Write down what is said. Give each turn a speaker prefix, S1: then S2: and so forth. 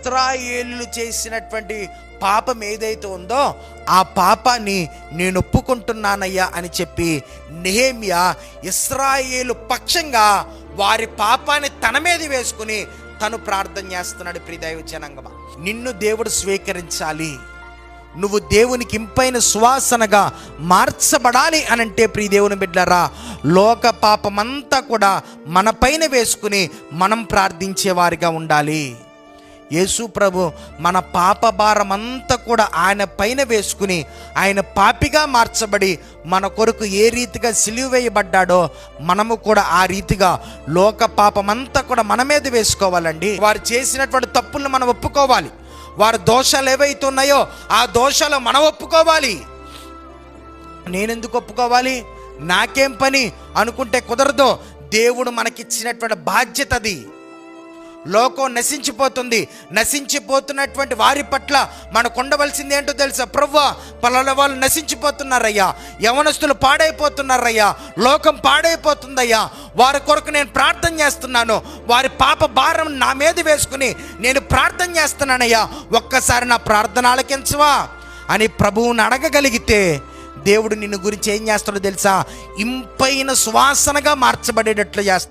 S1: ఇశ్రాయేలు చేసినటువంటి పాపం ఏదైతే ఉందో ఆ పాపాన్ని నేను ఒప్పుకుంటున్నానయ్యా అని చెప్పి నెహెమ్యా ఇశ్రాయేలు పక్షంగా వారి పాపాన్ని తన మీద వేసుకుని తను ప్రార్థన చేస్తున్నాడు. ప్రియదైవ జనాంగమా, నిన్ను దేవుడు స్వీకరించాలి, నువ్వు దేవునికి ఇంపైన సువాసనగా మార్చబడాలి అనంటే ప్రియ దేవుని బిడ్డలారా, లోక పాపమంతా కూడా మన పైన వేసుకుని మనం ప్రార్థించే వారిగా ఉండాలి. యేసు ప్రభు మన పాప భారమంతా కూడా ఆయన పైన వేసుకుని ఆయన పాపిగా మార్చబడి మన కొరకు ఏ రీతిగా సిలువ వేయబడ్డాడో మనము కూడా ఆ రీతిగా లోక పాపమంతా కూడా మన మీద వేసుకోవాలండి. వారు చేసినటువంటి తప్పులను మనం ఒప్పుకోవాలి. వారి దోషాలు ఏవైతే ఉన్నాయో ఆ దోషాలు మనం ఒప్పుకోవాలి. నేనెందుకు ఒప్పుకోవాలి, నాకేం పని అనుకుంటే కుదరదు. దేవుడు మనకిచ్చినటువంటి బాధ్యత అది. లోకం నశించిపోతుంది. నశించిపోతున్నటువంటి వారి పట్ల మనకు ఉండవలసింది ఏంటో తెలుసా? ప్రభువా, పలానా వాళ్ళు నశించిపోతున్నారయ్యా, యవనస్తులు పాడైపోతున్నారయ్యా, లోకం పాడైపోతుందయ్యా, వారి కొరకు నేను ప్రార్థన చేస్తున్నాను, వారి పాప భారం నా మీద వేసుకుని నేను ప్రార్థన చేస్తున్నానయ్యా, ఒక్కసారి నా ప్రార్థన ఆలకించవా అని ప్రభువుని అడగగలిగితే దేవుడు నిన్ను గురించి ఏం చేస్తాడో తెలుసా? ఇంపైన సువాసనగా మార్చబడేటట్లు చేస్తాడు.